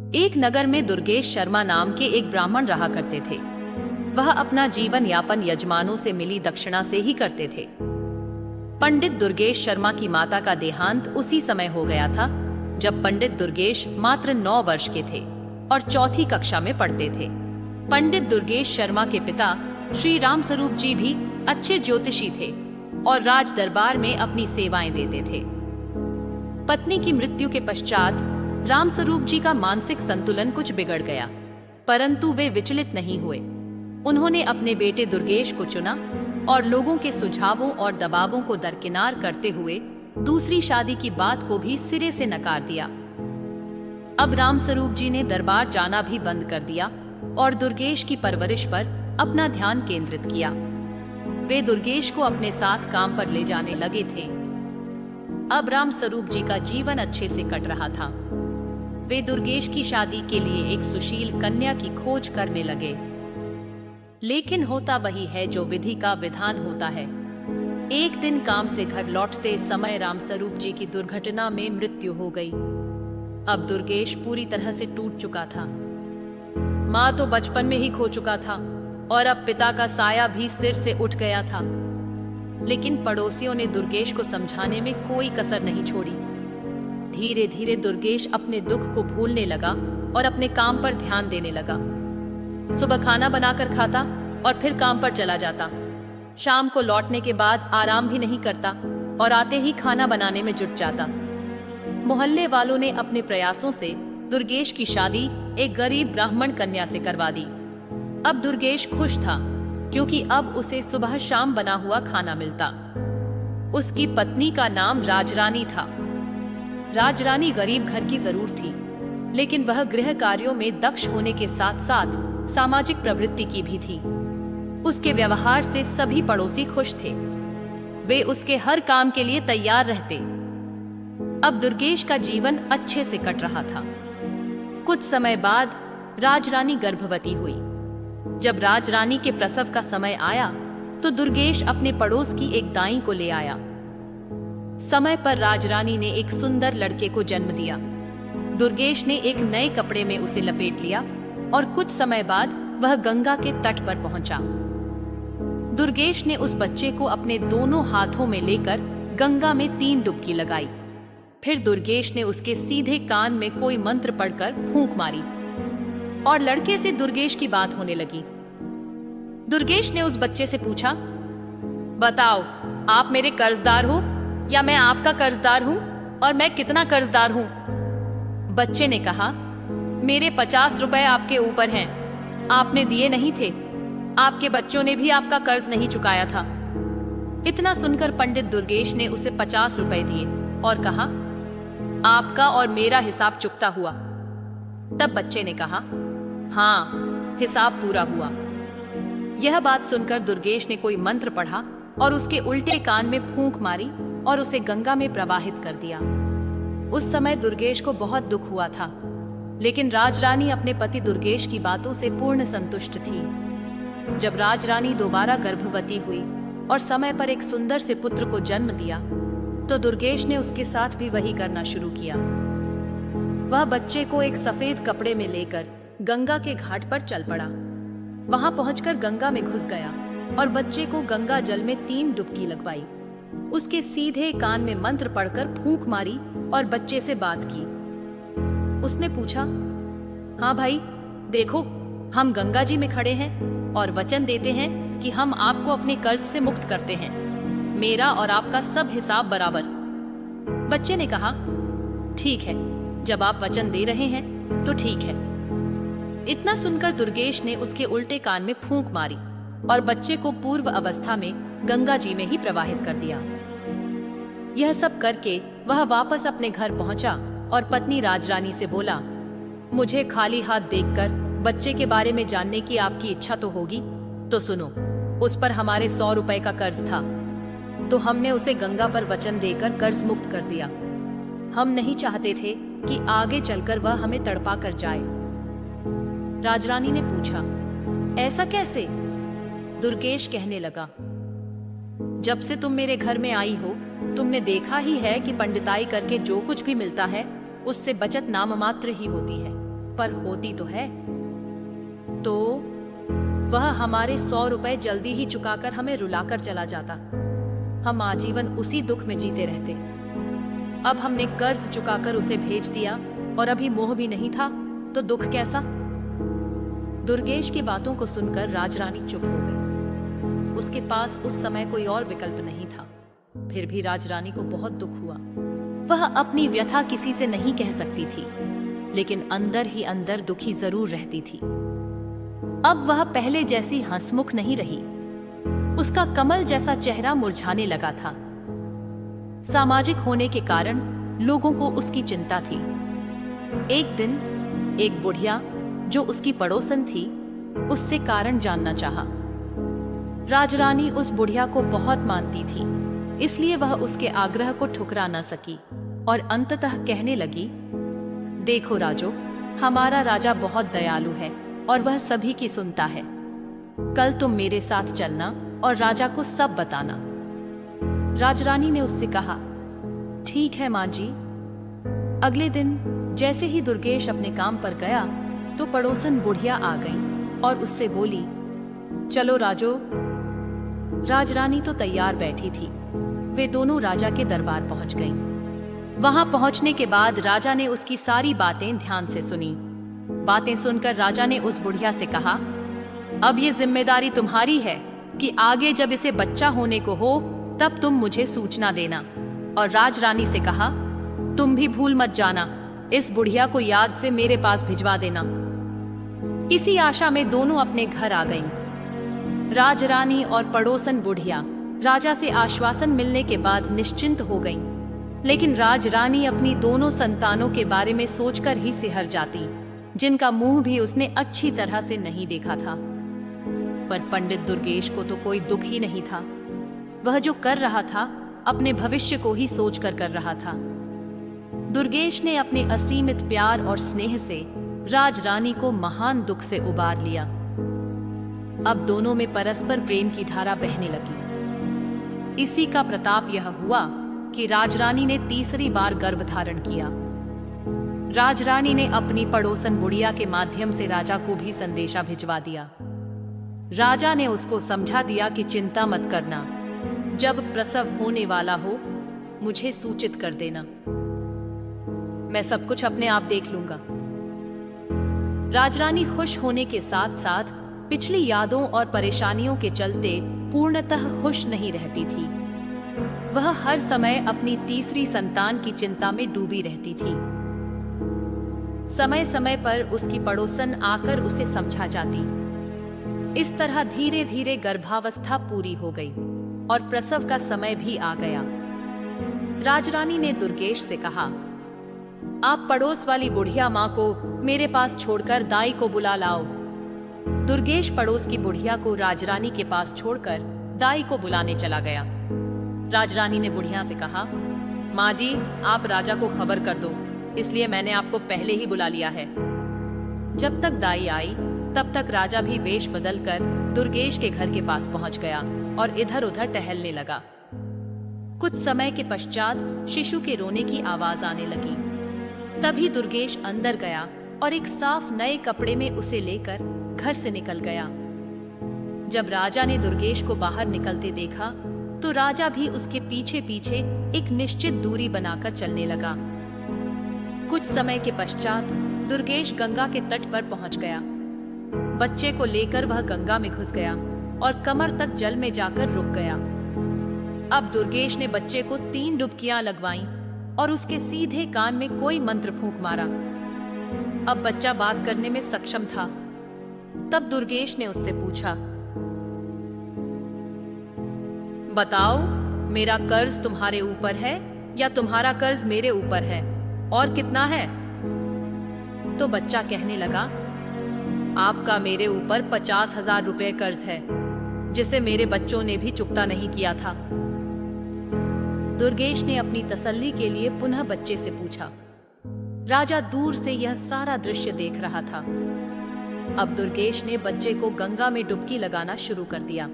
एक नगर में दुर्गेश शर्मा नाम के एक ब्राह्मण रहा करते थे। वह अपना जीवन यापन यजमानों से मिली दक्षिणा से ही करते थे। पंडित दुर्गेश शर्मा की माता का देहांत उसी समय हो गया था जब पंडित दुर्गेश मात्र 9 वर्ष के थे और चौथी कक्षा में पढ़ते थे। पंडित दुर्गेश शर्मा के पिता श्री राम स्वरूप जी भी अच्छे ज्योतिषी थे और राज दरबार में अपनी सेवाएं देते थे। पत्नी की मृत्यु के पश्चात राम स्वरूप जी का मानसिक संतुलन कुछ बिगड़ गया, परंतु वे विचलित नहीं हुए। उन्होंने अपने बेटे दुर्गेश को चुना और लोगों के सुझावों और दबावों को दरकिनार करते हुए दूसरी शादी की बात को भी सिरे से नकार दिया। अब राम स्वरूप जी ने दरबार जाना भी बंद कर दिया और दुर्गेश की परवरिश पर अपना ध्यान केंद्रित किया। वे दुर्गेश को अपने साथ काम पर ले जाने लगे थे। अब राम स्वरूप जी का जीवन अच्छे से कट रहा था। वे दुर्गेश की शादी के लिए एक सुशील कन्या की खोज करने लगे, लेकिन होता वही है जो विधि का विधान होता है। एक दिन काम से घर लौटते समय राम स्वरूप जी की दुर्घटना में मृत्यु हो गई। अब दुर्गेश पूरी तरह से टूट चुका था। माँ तो बचपन में ही खो चुका था और अब पिता का साया भी सिर से उठ गया था। लेकिन पड़ोसियों ने दुर्गेश को समझाने में कोई कसर नहीं छोड़ी। धीरे धीरे दुर्गेश अपने दुख को भूलने लगा और अपने काम पर ध्यान देने लगा। सुबह खाना बनाकर खाता और फिर काम पर चला जाता। शाम को लौटने के बाद आराम भी नहीं करता और आते ही खाना बनाने में जुट जाता। मोहल्ले वालों ने अपने प्रयासों से दुर्गेश की शादी एक गरीब ब्राह्मण कन्या से करवा दी। अब दुर्गेश खुश था क्योंकि अब उसे सुबह शाम बना हुआ खाना मिलता। उसकी पत्नी का नाम राजरानी था। राजरानी गरीब घर की जरूर थी, लेकिन वह गृह कार्यों में दक्ष होने के साथ साथ सामाजिक प्रवृत्ति की भी थी। उसके व्यवहार से सभी पड़ोसी खुश थे। वे उसके हर काम के लिए तैयार रहते। अब दुर्गेश का जीवन अच्छे से कट रहा था। कुछ समय बाद राजरानी गर्भवती हुई। जब राजरानी के प्रसव का समय आया तो दुर्गेश अपने पड़ोस की एक दाई को ले आया। समय पर राजरानी ने एक सुंदर लड़के को जन्म दिया। दुर्गेश ने एक नए कपड़े में उसे लपेट लिया और कुछ समय बाद वह गंगा के तट पर पहुंचा। दुर्गेश ने उस बच्चे को अपने दोनों हाथों में लेकर गंगा में 3 डुबकी लगाई। फिर दुर्गेश ने उसके सीधे कान में कोई मंत्र पढ़कर फूंक मारी और लड़के से दुर्गेश की बात होने लगी। दुर्गेश ने उस बच्चे से पूछा, बताओ, आप मेरे कर्जदार हो या मैं आपका कर्जदार हूं, और मैं कितना कर्जदार हूं? बच्चे ने कहा, मेरे 50 रुपए आपके ऊपर हैं। आपने दिए नहीं थे। आपके बच्चों ने भी आपका कर्ज नहीं चुकाया था। इतना सुनकर पंडित दुर्गेश ने उसे 50 रुपए दिए और कहा, आपका और मेरा हिसाब चुकता हुआ। तब बच्चे ने कहा, हाँ, हिसाब पूरा हुआ। यह बात सुनकर दुर्गेश ने कोई मंत्र पढ़ा और उसके उल्टे कान में फूंक मारी और उसे गंगा में प्रवाहित कर दिया। उस समय दुर्गेश को बहुत दुख हुआ था, लेकिन राजरानी अपने पति दुर्गेश की बातों से पूर्ण संतुष्ट थी। जब राजरानी दोबारा गर्भवती हुई और समय पर एक सुंदर से पुत्र को जन्म दिया तो दुर्गेश ने उसके साथ भी वही करना शुरू किया। वह बच्चे को एक सफेद कपड़े में लेकर गंगा के घाट पर चल पड़ा। वहां पहुंचकर गंगा में घुस गया और बच्चे को गंगा जल में 3 डुबकी लगवाई। उसके सीधे कान में मंत्र पढ़कर फूंक मारी और बच्चे से बात की। उसने पूछा, हाँ भाई, देखो, हम गंगा जी में खड़े हैं और वचन देते हैं कि हम आपको अपने कर्ज से मुक्त करते हैं। मेरा और आपका सब हिसाब बराबर। बच्चे ने कहा, ठीक है, जब आप वचन दे रहे हैं तो ठीक है। इतना सुनकर दुर्गेश ने उसके उल्टे कान में फूंक मारी और बच्चे को पूर्व अवस्था में गंगा जी में ही प्रवाहित कर दिया। यह सब करके वह वापस अपने घर पहुंचा और पत्नी राजरानी से बोला, मुझे खाली हाथ देखकर बच्चे के बारे में जानने की आपकी इच्छा तो होगी, तो सुनो, उस पर हमारे 100 रुपए का कर्ज था, तो हमने उसे गंगा पर वचन देकर कर्ज मुक्त कर दिया। हम नहीं चाहते थे कि आगे चलकर वह हमें तड़पा कर जाए। राजरानी ने पूछा, ऐसा कैसे? दुर्गेश कहने लगा, जब से तुम मेरे घर में आई हो तुमने देखा ही है कि पंडिताई करके जो कुछ भी मिलता है उससे बचत नाम मात्र ही होती है। पर होती तो है, तो वह हमारे 100 रुपए जल्दी ही चुकाकर हमें रुलाकर चला जाता। हम आजीवन उसी दुख में जीते रहते। अब हमने कर्ज चुकाकर उसे भेज दिया और अभी मोह भी नहीं था, तो दुख कैसा? दुर्गेश की बातों को सुनकर राजरानी चुप हो गई। उसके पास उस समय कोई और विकल्प नहीं था। फिर भी राजरानी को बहुत दुख हुआ। वह अपनी व्यथा किसी से नहीं कह सकती थी, लेकिन अंदर ही अंदर दुखी जरूर रहती थी। अब वह पहले जैसी हंसमुख नहीं रही। उसका कमल जैसा चेहरा मुरझाने लगा था। सामाजिक होने के कारण लोगों को उसकी चिंता थी। एक दिन एक बुढ़िया जो उसकी पड़ोसन थी, उससे कारण जानना चाहा। राजरानी उस बुढ़िया को बहुत मानती थी, इसलिए वह उसके आग्रह को ठुकरा न सकी और अंततः कहने लगी, देखो राजो, हमारा राजा बहुत दयालु है और वह सभी की सुनता है। कल तुम मेरे साथ चलना और राजा को सब बताना। राजरानी ने उससे कहा, ठीक है माँ जी। अगले दिन जैसे ही दुर्गेश अपने काम पर गया तो पड़ोसन बुढ़िया आ गई और उससे बोली, चलो राजो। राजरानी तो तैयार बैठी थी। वे दोनों राजा के दरबार पहुंच गईं। वहां पहुंचने के बाद राजा ने उसकी सारी बातें ध्यान से सुनी। बातें सुनकर राजा ने उस बुढ़िया से कहा, अब ये जिम्मेदारी तुम्हारी है कि आगे जब इसे बच्चा होने को हो तब तुम मुझे सूचना देना। और राजरानी से कहा, तुम भी भूल मत जाना, इस बुढ़िया को याद से मेरे पास भिजवा देना। इसी आशा में दोनों अपने घर आ गईं। राजरानी और पड़ोसन बुढ़िया राजा से आश्वासन मिलने के बाद निश्चिंत हो गईं। लेकिन राजरानी अपनी दोनों संतानों के बारे में सोचकर ही सिहर जाती, जिनका मुंह भी उसने अच्छी तरह से नहीं देखा था। पर पंडित दुर्गेश को तो कोई दुख ही नहीं था। वह जो कर रहा था अपने भविष्य को ही सोचकर कर रहा था। दुर्गेश ने अपने असीमित प्यार और स्नेह से राजरानी को महान दुख से उबार लिया। अब दोनों में परस्पर प्रेम की धारा बहने लगी। इसी का प्रताप यह हुआ कि राजरानी ने तीसरी बार गर्भ धारण किया। राजरानी ने अपनी पड़ोसन बुढ़िया के माध्यम से राजा को भी संदेशा भिजवा दिया। राजा ने उसको समझा दिया कि चिंता मत करना, जब प्रसव होने वाला हो मुझे सूचित कर देना, मैं सब कुछ अपने आप देख लूंगा। राजरानी खुश होने के साथ साथ पिछली यादों और परेशानियों के चलते पूर्णतः खुश नहीं रहती थी। वह हर समय अपनी तीसरी संतान की चिंता में डूबी रहती थी। समय समय पर उसकी पड़ोसन आकर उसे समझा जाती। इस तरह धीरे धीरे गर्भावस्था पूरी हो गई और प्रसव का समय भी आ गया। राजरानी ने दुर्गेश से कहा, आप पड़ोस वाली बुढ़िया माँ को मेरे पास छोड़कर दाई को बुला लाओ। दुर्गेश पड़ोस की बुढ़िया को राजरानी के पास छोड़कर दाई को बुलाने चला गया। राजरानी ने बुढ़िया से कहा, माँ जी, आप राजा को खबर कर दो, इसलिए मैंने आपको पहले ही बुला लिया है। जब तक दाई आई तब तक राजा भी वेश बदलकर दुर्गेश के घर के पास पहुंच गया और इधर उधर टहलने लगा। कुछ समय के पश्चात शिशु के रोने की आवाज आने लगी। तभी दुर्गेश अंदर गया और एक साफ नए कपड़े में उसे लेकर घर से निकल गया। जब राजा ने दुर्गेश को बाहर निकलते देखा तो राजा भी उसके पीछे पीछे एक निश्चित दूरी बनाकर चलने लगा। कुछ समय के पश्चात दुर्गेश गंगा के तट पर पहुंच गया। बच्चे को लेकर वह गंगा में घुस गया और कमर तक जल में जाकर रुक गया। अब दुर्गेश ने बच्चे को 3 डुबकियां लगवाईं और उसके सीधे कान में कोई मंत्र फूंक मारा। अब बच्चा बात करने में सक्षम था। तब दुर्गेश ने उससे पूछा, बताओ, मेरा कर्ज तुम्हारे ऊपर है या तुम्हारा कर्ज मेरे ऊपर है, और कितना है? तो बच्चा कहने लगा, आपका मेरे ऊपर 50,000 रुपए कर्ज है, जिसे मेरे बच्चों ने भी चुकता नहीं किया था। दुर्गेश ने अपनी तसल्ली के लिए पुनः बच्चे से पूछा। राजा दूर से यह सारा दृश्य देख रहा था। अब दुर्गेश ने बच्चे को गंगा में डुबकी लगाना शुरू कर दिया।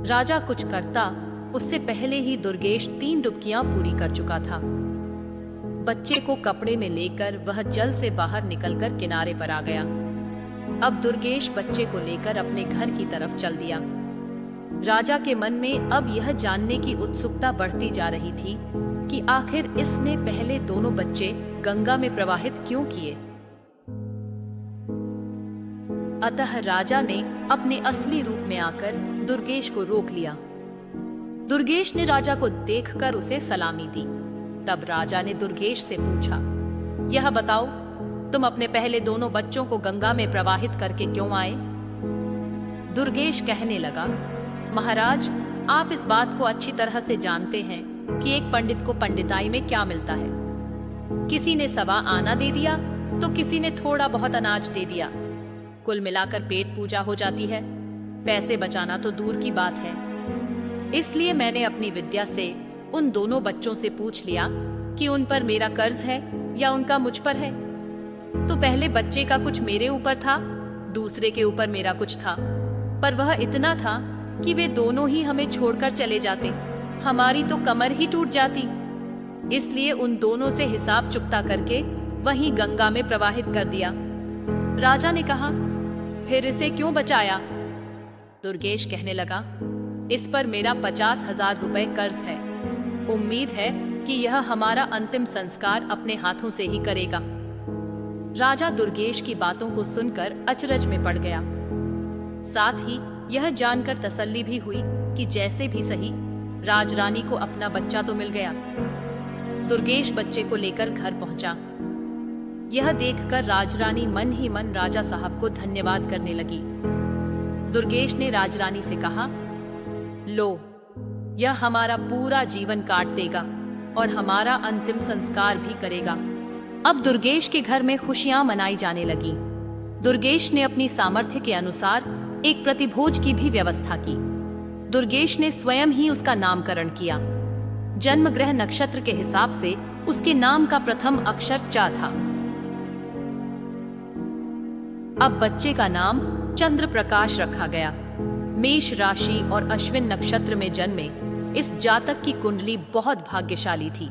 राजा कुछ करता उससे पहले ही दुर्गेश 3 डुबकियां पूरी कर चुका था। बच्चे को कपड़े में लेकर वह जल से बाहर निकलकर किनारे पर आ गया। अब दुर्गेश बच्चे को लेकर अपने घर की तरफ चल दिया। राजा के मन में अब यह जानने की उत्सुकता बढ़ती जा रही थी कि आखिर इसने पहले दोनों बच्चे गंगा में प्रवाहित क्यों किए। अतः राजा ने अपने असली रूप में आकर दुर्गेश को रोक लिया। दुर्गेश ने राजा को देखकर उसे सलामी दी। तब राजा ने दुर्गेश से पूछा, यह बताओ, तुम अपने पहले दोनों बच्चों को गंगा में प्रवाहित करके क्यों आए? दुर्गेश कहने लगा, महाराज, आप इस बात को अच्छी तरह से जानते हैं कि एक पंडित को पंडिताई में क्या मिलता है। किसी ने सवा आना दे दिया तो किसी ने थोड़ा बहुत अनाज दे दिया। कुल मिलाकर पेट पूजा हो जाती है। पैसे बचाना तो दूर की बात है। इसलिए मैंने अपनी विद्या से उन दोनों बच्चों से पूछ लिया कि उन पर मेरा कर्ज है या उनका मुझ पर है। तो पहले बच्चे का कुछ मेरे ऊपर था, दूसरे के ऊपर मेरा कुछ था, पर वह इतना था कि वे दोनों ही हमें छोड़कर चले जाते, हमारी तो कमर ही टूट जाती। इसलिए उन दोनों से हिसाब चुकता करके वहीं गंगा में प्रवाहित कर दिया। राजा ने कहा, फिर इसे क्यों बचाया? दुर्गेश कहने लगा, इस पर मेरा 50,000 रुपए कर्ज है। उम्मीद है कि यह हमारा अंतिम संस्कार अपने हाथों से ही करेगा। राजा दुर्गेश की बातों को सुनकर अचरज में पड़ गया। साथ ही यह जानकर तसल्ली भी हुई कि जैसे भी सही राजरानी को अपना बच्चा तो मिल गया। दुर्गेश बच्चे को लेकर घर पहुंचा। यह देखकर राजरानी मन ही मन राजा साहब को धन्यवाद करने लगी। दुर्गेश ने राजरानी से कहा, लो, यह हमारा पूरा जीवन काट देगा और हमारा अंतिम संस्कार भी करेगा। अब दुर्गेश के घर में खुशियां मनाई जाने लगी। दुर्गेश ने अपनी सामर्थ्य के अनुसार एक प्रतिभोज की भी व्यवस्था की। दुर्गेश ने स्वयं ही उसका नामकरण किया। जन्म ग्रह नक्षत्र के हिसाब से उसके नाम का प्रथम अक्षर च था। अब बच्चे का नाम चंद्र प्रकाश रखा गया। मेष राशि और अश्विन नक्षत्र में जन्मे इस जातक की कुंडली बहुत भाग्यशाली थी।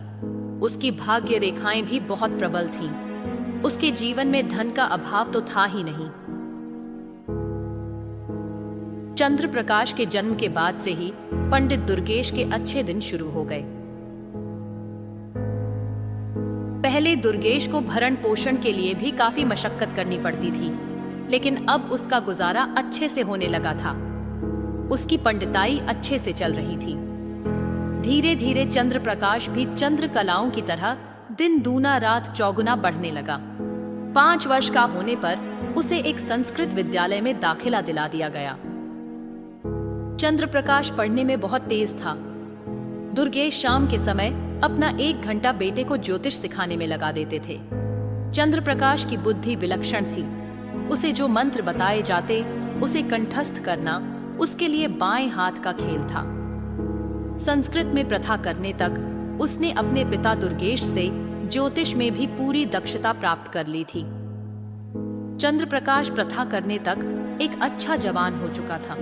उसकी भाग्य रेखाएं भी बहुत प्रबल थीं। उसके जीवन में धन का अभाव तो था ही नहीं। चंद्र प्रकाश के जन्म के बाद से ही पंडित दुर्गेश के अच्छे दिन शुरू हो गए। पहले दुर्गेश को भरण पोषण के लिए भी काफी मशक्कत करनी पड़ती थी, लेकिन अब उसका गुजारा अच्छे से होने लगा था। उसकी पंडिताई अच्छे से चल रही थी। धीरे धीरे चंद्र प्रकाश भी चंद्र कलाओं की तरह दिन दूना रात चौगुना बढ़ने लगा। 5 वर्ष का होने पर उसे एक संस्कृत विद्यालय में दाखिला दिला दिया गया। चंद्र प्रकाश पढ़ने में बहुत तेज था। दुर्गेश शाम के समय अपना 1 घंटा बेटे को ज्योतिष सिखाने में लगा देते थे। चंद्र प्रकाश की बुद्धि विलक्षण थी। उसे जो मंत्र बताए जाते उसे कंठस्थ करना उसके लिए बाएं हाथ का खेल था। संस्कृत में प्रथा करने तक उसने अपने पिता दुर्गेश से ज्योतिष में भी पूरी दक्षता प्राप्त कर ली थी। चंद्र प्रकाश प्रथा करने तक एक अच्छा जवान हो चुका था।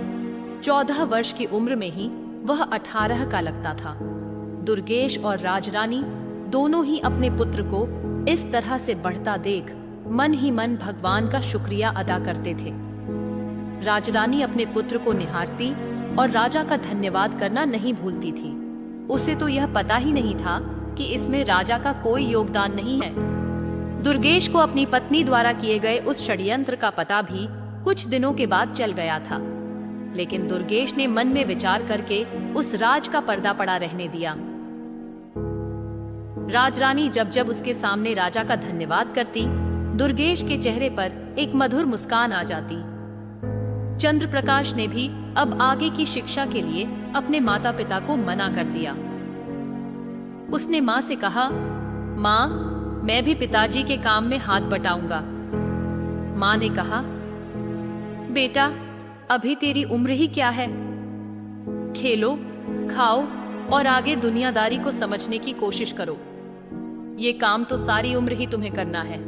14 वर्ष की उम्र में ही वह 18 का लगता था। दुर्गेश और राजरानी दोनों ही अपने पुत्र को इस तरह से बढ़ता देख मन ही मन भगवान का शुक्रिया अदा करते थे। राजरानी अपने पुत्र को निहारती और राजा का धन्यवाद करना नहीं भूलती थी। उसे तो यह पता ही नहीं था कि इसमें राजा का कोई योगदान नहीं है। दुर्गेश को अपनी पत्नी द्वारा किए गए उस षड्यंत्र का पता भी कुछ दिनों के बाद चल गया था, लेकिन दुर्गेश ने मन में विचार करके उस राज का पर्दा पड़ा रहने दिया। राजरानी जब जब उसके सामने राजा का धन्यवाद करती, दुर्गेश के चेहरे पर एक मधुर मुस्कान आ जाती। चंद्र प्रकाश ने भी अब आगे की शिक्षा के लिए अपने माता पिता को मना कर दिया। उसने माँ से कहा, माँ, मैं भी पिताजी के काम में हाथ बटाऊंगा। माँ ने कहा, बेटा, अभी तेरी उम्र ही क्या है? खेलो, खाओ और आगे दुनियादारी को समझने की कोशिश करो। ये काम तो सारी उम्र ही तुम्हें करना है।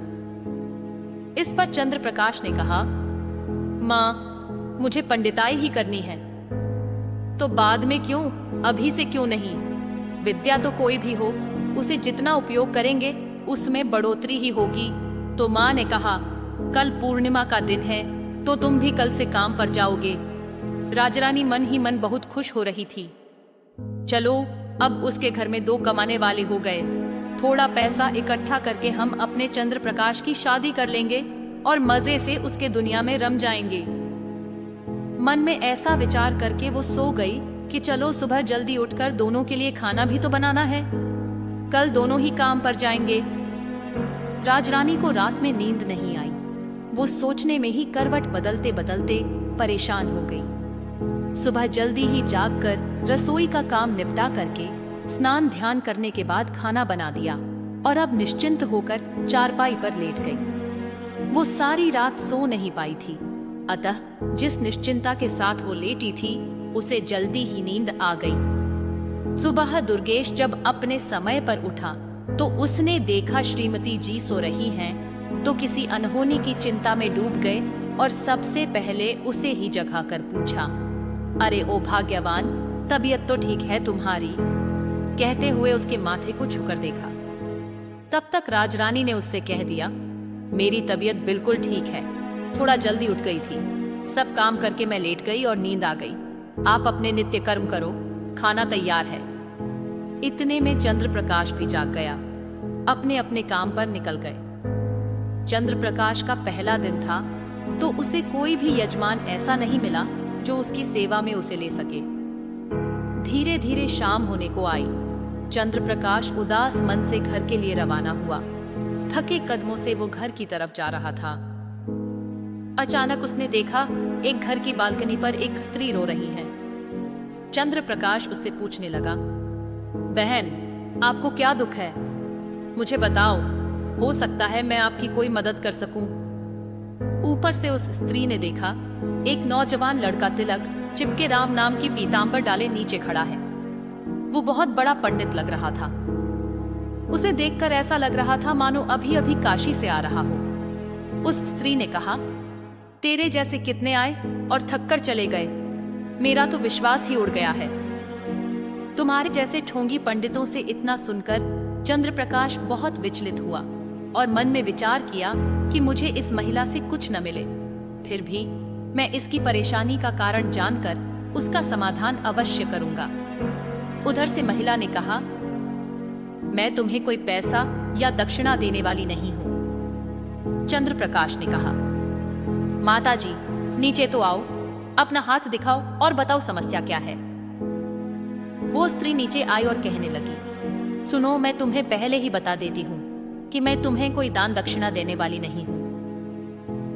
इस पर चंद्र प्रकाश ने कहा, माँ, मुझे पंडिताई ही करनी है। तो बाद में क्यों, अभी से क्यों नहीं? विद्या तो कोई भी हो, उसे जितना उपयोग करेंगे उसमें बढ़ोतरी ही होगी। तो माँ ने कहा, कल पूर्णिमा का दिन है तो तुम भी कल से काम पर जाओगे। राजरानी मन ही मन बहुत खुश हो रही थी। चलो, अब उसके घर में 2 कमाने वाले हो गए। थोड़ा पैसा इकट्ठा करके हम अपने चंद्र प्रकाश की शादी कर लेंगे और मजे से उसके दुनिया में रम जाएंगे। मन में ऐसा विचार करके वो सो गई कि चलो सुबह जल्दी उठकर दोनों के लिए खाना भी तो बनाना है, कल दोनों ही काम पर जाएंगे। राजरानी को रात में नींद नहीं आई। वो सोचने में ही करवट बदलते बदलते परेशान हो गई। सुबह जल्दी ही जागकर रसोई का काम निपटा करके स्नान ध्यान करने के बाद खाना बना दिया और अब निश्चिंत होकर चारपाई पर लेट गई। वो सारी रात सो नहीं पाई थी, अतः जिस निश्चिंता के साथ वो लेटी थी उसे जल्दी ही नींद आ गई। सुबह दुर्गेश जब अपने समय पर उठा तो उसने देखा श्रीमती जी सो रही हैं, तो किसी अनहोनी की चिंता में डूब गए और सबसे पहले उसे ही जगाकर पूछा, अरे ओ भाग्यवान, तबीयत तो ठीक है तुम्हारी? कहते हुए उसके माथे को छूकर देखा। तब तक राजरानी ने उससे कह दिया, मेरी तबीयत बिल्कुल ठीक है, थोड़ा जल्दी उठ गई थी, सब काम करके मैं लेट गई और नींद आ गई। आप अपने नित्य कर्म करो, खाना तैयार है। इतने में चंद्र प्रकाश भी जाग गया, अपने अपने काम पर निकल गए। चंद्र प्रकाश का पहला दिन था तो उसे कोई भी यजमान ऐसा नहीं मिला जो उसकी सेवा में उसे ले सके। धीरे धीरे शाम होने को आई। चंद्र प्रकाश उदास मन से घर के लिए रवाना हुआ। थके कदमों से वो घर की तरफ जा रहा था। अचानक उसने देखा एक घर की बालकनी पर एक स्त्री रो रही है। चंद्र प्रकाश उससे पूछने लगा, बहन, आपको क्या दुख है? मुझे बताओ, हो सकता है मैं आपकी कोई मदद कर सकूं। ऊपर से उस स्त्री ने देखा एक नौजवान लड़का तिलक चिपके राम नाम की पीतांबर डाले नीचे खड़ा है। वो बहुत बड़ा पंडित लग रहा था। उसे देखकर ऐसा लग रहा था मानो अभी अभी काशी से आ रहा हो। उस स्त्री ने कहा, तेरे जैसे कितने आए और थककर चले गए, मेरा तो विश्वास ही उड़ गया है। तुम्हारे जैसे ठोंगी पंडितों से इतना सुनकर चंद्र प्रकाश बहुत विचलित हुआ और मन में विचार किया कि मुझे इस महिला से कुछ न मिले, फिर भी मैं इसकी परेशानी का कारण जानकर उसका समाधान अवश्य करूंगा। उधर से महिला ने कहा, मैं तुम्हें कोई पैसा या दक्षिणा देने वाली नहीं हूं। चंद्र प्रकाश ने कहा, माता जी, नीचे तो आओ, अपना हाथ दिखाओ और बताओ समस्या क्या है। वो स्त्री नीचे आई और कहने लगी, सुनो, मैं तुम्हें पहले ही बता देती हूँ कि मैं तुम्हें कोई दान दक्षिणा देने वाली नहीं हूँ।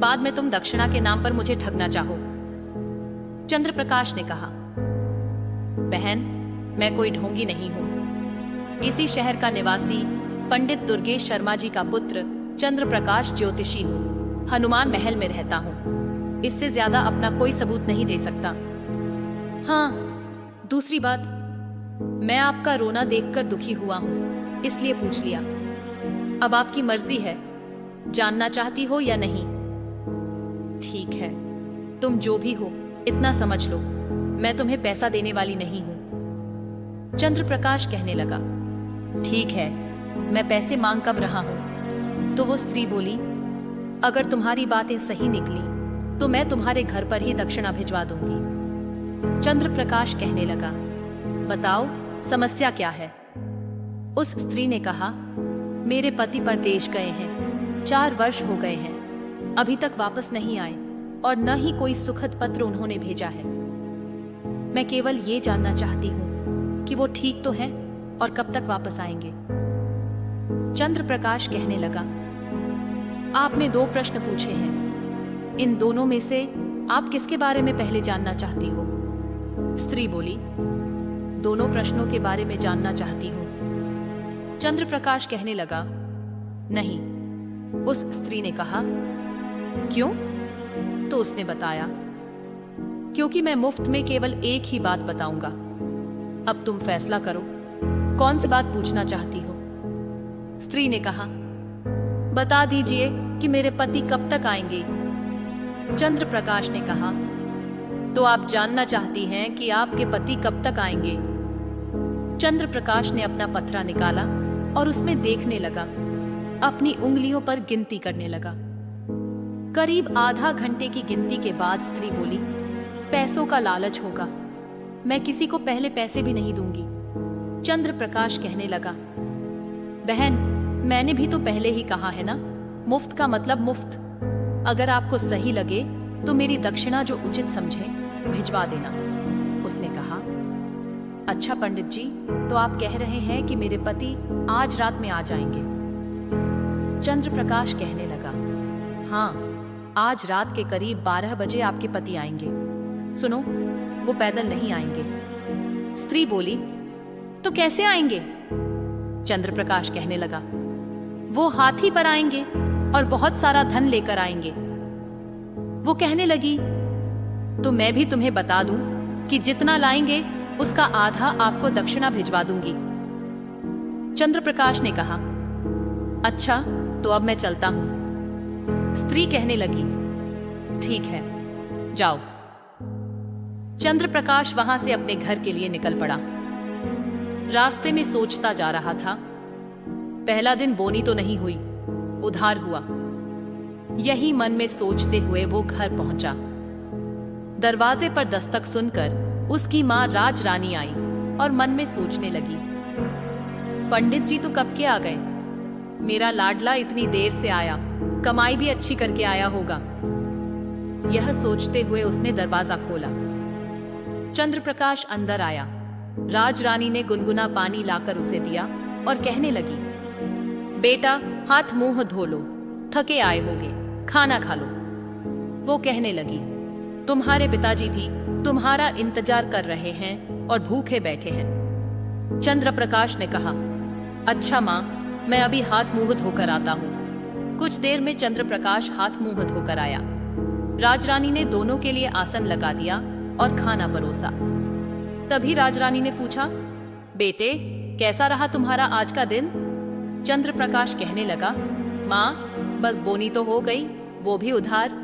बाद में तुम दक्षिणा के नाम पर मुझे ठगना चाहो। चंद्र प्रकाश ने कहा, बहन, मैं कोई ढोंगी नहीं हूँ। इसी शहर का निवासी पंडित दुर्गेश शर्मा जी का पुत्र चंद्र प्रकाश ज्योतिषी हूँ। हनुमान महल में रहता हूँ। इससे ज्यादा अपना कोई सबूत नहीं दे सकता। हाँ, दूसरी बात, मैं आपका रोना देखकर दुखी हुआ हूं, इसलिए पूछ लिया। अब आपकी मर्जी है, जानना चाहती हो या नहीं? ठीक है, तुम जो भी हो, इतना समझ लो, मैं तुम्हें पैसा देने वाली नहीं हूं। चंद्र प्रकाश कहने लगा, ठीक है, मैं पैसे मांग कब रहा हूं? तो वो स्त्री बोली, अगर तुम्हारी बातें सही निकली तो मैं तुम्हारे घर पर ही दक्षिणा भिजवा दूंगी। चंद्र प्रकाश कहने लगा, बताओ समस्या क्या है? उस स्त्री ने कहा, मेरे पति परदेश गए हैं, 4 वर्ष हो गए हैं, अभी तक वापस नहीं आए और न ही कोई सुखद पत्र उन्होंने भेजा है। मैं केवल ये जानना चाहती हूँ कि वो ठीक तो हैं और कब तक वापस आएंगे। चंद्र प्रकाश कहने लगा, आपने 2 प्रश्न पूछे हैं, इन दोनों में से आप किसके बारे में पहले जानना चाहती हो? स्त्री बोली, दोनों प्रश्नों के बारे में जानना चाहती हूँ। चंद्र प्रकाश कहने लगा, नहीं। उस स्त्री ने कहा, क्यों? तो उसने बताया, क्योंकि मैं मुफ्त में केवल एक ही बात बताऊंगा। अब तुम फैसला करो, कौन सी बात पूछना चाहती हो? स्त्री ने कहा, बता दीजिए कि मेरे पति कब तक आएंगे। चंद्र प्रकाश ने कहा, तो आप जानना चाहती हैं कि आपके पति कब तक आएंगे? चंद्र प्रकाश ने अपना पत्रा निकाला और उसमें देखने लगा। अपनी उंगलियों पर गिनती करने लगा। करीब आधा घंटे की गिनती के बाद स्त्री बोली, पैसों का लालच होगा, मैं किसी को पहले पैसे भी नहीं दूंगी। चंद्र प्रकाश कहने लगा, बहन, मैंने भी तो पहले ही कहा है ना, मुफ्त का मतलब मुफ्त। अगर आपको सही लगे तो मेरी दक्षिणा जो उचित समझे भिजवा देना। उसने कहा, अच्छा पंडित जी, तो आप कह रहे हैं कि मेरे पति आज रात में आ जाएंगे? चंद्र प्रकाश कहने लगा, हाँ, आज रात के करीब 12 बजे आपके पति आएंगे। सुनो, वो पैदल नहीं आएंगे। स्त्री बोली, तो कैसे आएंगे? चंद्र प्रकाश कहने लगा, वो हाथी पर आएंगे और बहुत सारा धन लेकर आएंगे। वो कहने लगी, तो मैं भी तुम्हें बता दूं कि जितना लाएंगे उसका आधा आपको दक्षिणा भिजवा दूंगी। चंद्र प्रकाश ने कहा, अच्छा, तो अब मैं चलता हूं। स्त्री कहने लगी, ठीक है, जाओ। चंद्र प्रकाश वहां से अपने घर के लिए निकल पड़ा। रास्ते में सोचता जा रहा था, पहला दिन बोनी तो नहीं हुई, उधार हुआ। यही मन में सोचते हुए वो घर पहुंचा। दरवाजे पर दस्तक सुनकर उसकी मां राज रानी आई और मन में सोचने लगी, पंडित जी तो कब के आ गए? मेरा लाडला इतनी देर से आया, कमाई भी अच्छी करके आया होगा। यह सोचते हुए उसने दरवाजा खोला। चंद्र प्रकाश अंदर आया। राज रानी ने गुनगुना पानी लाकर उसे दिया और कहने लगी, बेटा, हाथ मुंह धो लो, थके आए होगे, खाना खा लो। वो कहने लगी, तुम्हारे पिताजी भी तुम्हारा इंतजार कर रहे हैं और भूखे बैठे हैं। चंद्र प्रकाश ने कहा, अच्छा माँ, मैं अभी हाथ मुंह धोकर आता हूँ। कुछ देर में चंद्र प्रकाश हाथ मुंह धोकर आया। राजरानी ने दोनों के लिए आसन लगा दिया और खाना परोसा। तभी राजरानी ने पूछा, बेटे, कैसा रहा तुम्हारा आज का दिन? चंद्र प्रकाश कहने लगा, माँ, बस बोनी तो हो गई, वो भी उधार।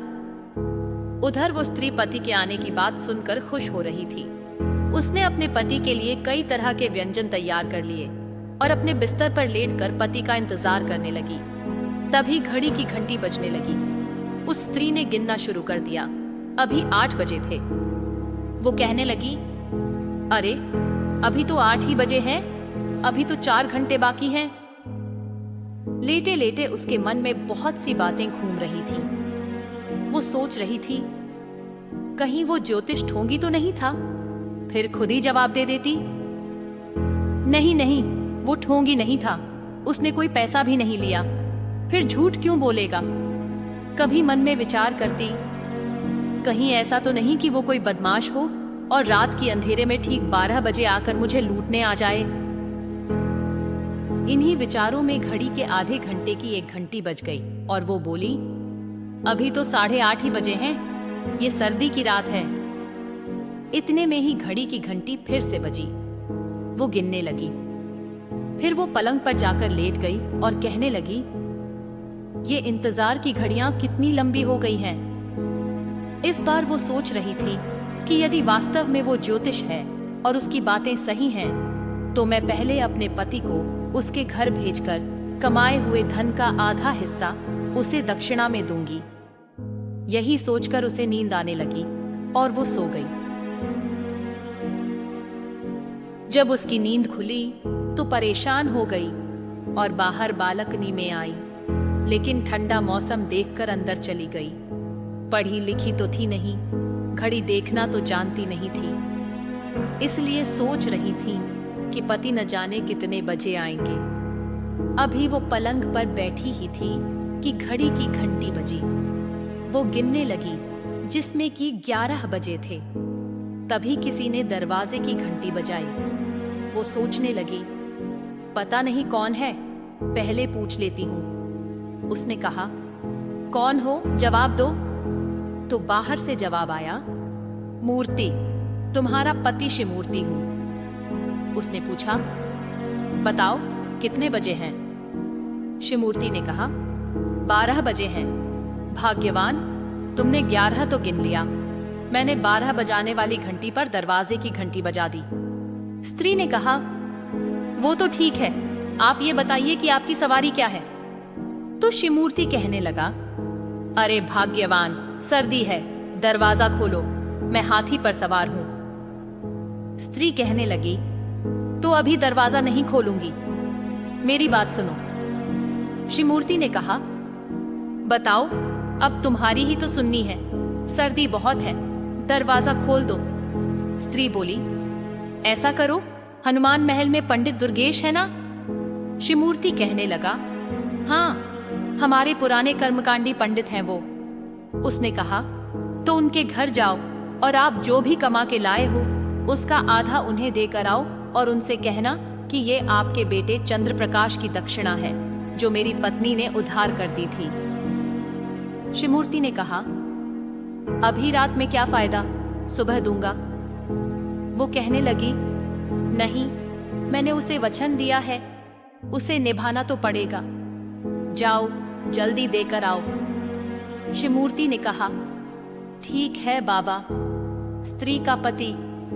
उधर वो स्त्री पति के आने की बात सुनकर खुश हो रही थी। उसने अपने पति के लिए कई तरह के व्यंजन तैयार कर लिए और अपने बिस्तर पर लेटकर पति का इंतजार करने लगी। तभी घड़ी की घंटी बजने लगी। उस स्त्री ने गिनना शुरू कर दिया। अभी 8 बजे थे। वो कहने लगी, अरे, अभी तो 8 ही बजे हैं, अभी तो 4 घंटे बाकी हैं। लेटे लेटे उसके मन में बहुत सी बातें घूम रही थीं। वो सोच रही थी, कहीं वो ज्योतिष ठोंगी तो नहीं था, फिर खुद ही जवाब दे देती। नहीं नहीं, वो ठोंगी नहीं था, उसने कोई पैसा भी नहीं लिया, फिर झूठ क्यों बोलेगा। कभी मन में विचार करती, कहीं ऐसा तो नहीं कि वो कोई बदमाश हो और रात की अंधेरे में ठीक 12 बजे आकर मुझे लूटने आ जाए। इन्हीं विचारों में घड़ी के आधे घंटे की एक घंटी बज गई और वो बोली, अभी तो 8:30 ही बजे हैं, ये सर्दी की रात है। इतने में ही घड़ी की घंटी फिर से बजी। वो गिनने लगी। फिर वो पलंग पर जाकर लेट गई और कहने लगी, ये इंतजार की घड़ियां कितनी लंबी हो गई हैं। इस बार वो सोच रही थी कि यदि वास्तव में वो ज्योतिष है और उसकी बातें सही हैं, तो मैं पहले अपने पति को उसके घर भेजकर कमाए हुए धन का आधा हिस्सा उसे दक्षिणा में दूंगी। यही सोचकर उसे नींद आने लगी और वो सो गई। जब उसकी नींद खुली तो परेशान हो गई और बाहर बालकनी में आई, लेकिन ठंडा मौसम देखकर अंदर चली गई। पढ़ी लिखी तो थी नहीं, घड़ी देखना तो जानती नहीं थी, इसलिए सोच रही थी कि पति न जाने कितने बजे आएंगे। अभी वो पलंग पर बैठी ही थी कि घड़ी की घंटी बजी। वो गिनने लगी, जिसमें कि 11 बजे थे। तभी किसी ने दरवाजे की घंटी बजाई। वो सोचने लगी, पता नहीं कौन है, पहले पूछ लेती हूं। उसने कहा, कौन हो, जवाब दो। तो बाहर से जवाब आया, मूर्ति, तुम्हारा पति शिवमूर्ति हूं। उसने पूछा, बताओ कितने बजे हैं? शिवमूर्ति ने कहा, 12 बजे हैं। भाग्यवान, तुमने 11 तो गिन लिया। मैंने 12 बजाने वाली घंटी पर दरवाजे की घंटी बजा दी। स्त्री ने कहा, वो तो ठीक है, आप ये बताइए कि आपकी सवारी क्या है? तो शिवमूर्ति कहने लगा, अरे भाग्यवान, सर्दी है, दरवाजा खोलो, मैं हाथी पर सवार हूं। स्त्री कहने लगी, तो अभी दरवाजा नहीं खोलूंगी, मेरी बात सुनो। शिवमूर्ति ने कहा, बताओ, अब तुम्हारी ही तो सुननी है, सर्दी बहुत है, दरवाजा खोल दो। स्त्री बोली, ऐसा करो, हनुमान महल में पंडित दुर्गेश है ना? शिवमूर्ति कहने लगा, हाँ, हमारे पुराने कर्मकांडी पंडित हैं वो। उसने कहा, तो उनके घर जाओ और आप जो भी कमा के लाए हो उसका आधा उन्हें देकर आओ और उनसे कहना कि ये आपके बेटे चंद्रप्रकाश की दक्षिणा है जो मेरी पत्नी ने उधार कर दी थी। शिवमूर्ति ने कहा, अभी रात में क्या फायदा, सुबह दूंगा। वो कहने लगी, नहीं, मैंने उसे वचन दिया है, उसे निभाना तो पड़ेगा, जाओ जल्दी देकर आओ। शिवमूर्ति ने कहा, ठीक है बाबा। स्त्री का पति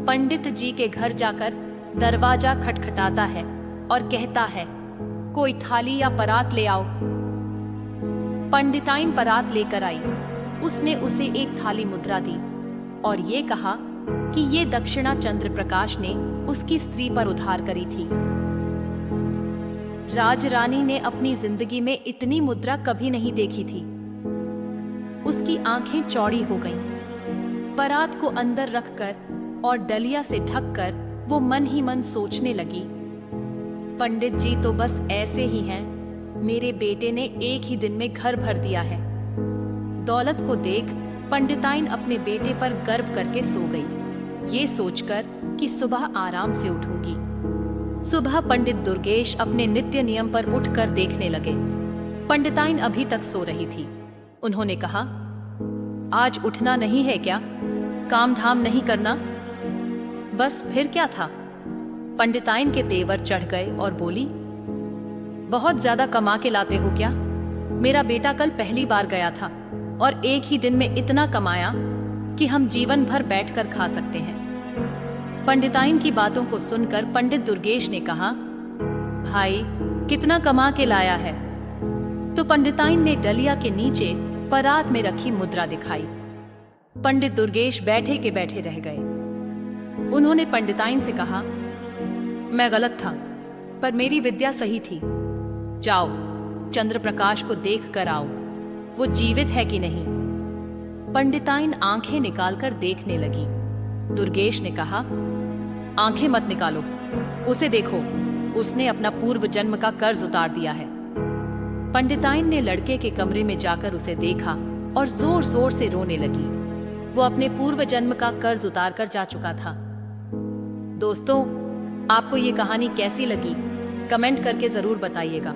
पंडित जी के घर जाकर दरवाजा खटखटाता है और कहता है, कोई थाली या परात ले आओ। पंडिताइन परात लेकर आई। उसने उसे एक थाली मुद्रा दी और ये कहा कि ये दक्षिणा चंद्रप्रकाश ने उसकी स्त्री पर उधार करी थी। राजरानी ने अपनी जिंदगी में इतनी मुद्रा कभी नहीं देखी थी। उसकी आंखें चौड़ी हो गईं। परात को अंदर रखकर और डलिया से ढककर वो मन ही मन सोचने लगी, पंडित जी तो बस ऐसे ही हैं, मेरे बेटे ने एक ही दिन में घर भर दिया है। दौलत को देख पंडिताइन अपने बेटे पर गर्व करके सो गई, ये सोचकर कि सुबह आराम से उठूंगी। सुबह पंडित दुर्गेश अपने नित्य नियम पर उठकर देखने लगे। पंडिताइन अभी तक सो रही थी। उन्होंने कहा, आज उठना नहीं है क्या? काम धाम नहीं करना? बस फिर क्या था? पंडिताइन के तेवर चढ़ गए और बोली, बहुत ज्यादा कमा के लाते हो क्या? मेरा बेटा कल पहली बार गया था और एक ही दिन में इतना कमाया कि हम जीवन भर बैठकर खा सकते हैं। पंडिताइन की बातों को सुनकर पंडित दुर्गेश ने कहा, भाई कितना कमा के लाया है? तो पंडिताइन ने डलिया के नीचे परात में रखी मुद्रा दिखाई। पंडित दुर्गेश बैठे के बैठे रह गए। उन्होंने पंडिताइन से कहा, मैं गलत था, पर मेरी विद्या सही थी। जाओ चंद्रप्रकाश को देख कर आओ, वो जीवित है कि नहीं। पंडिताइन आंखें निकालकर देखने लगी। दुर्गेश ने कहा, आंखें मत निकालो, उसे देखो, उसने अपना पूर्व जन्म का कर्ज उतार दिया है। पंडिताइन ने लड़के के कमरे में जाकर उसे देखा और जोर जोर से रोने लगी। वो अपने पूर्व जन्म का कर्ज उतार कर जा चुका था। दोस्तों, आपको ये कहानी कैसी लगी कमेंट करके जरूर बताइएगा।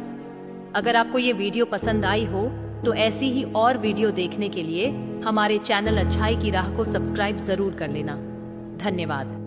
अगर आपको ये वीडियो पसंद आई हो तो ऐसी ही और वीडियो देखने के लिए हमारे चैनल अच्छाई की राह को सब्सक्राइब जरूर कर लेना। धन्यवाद।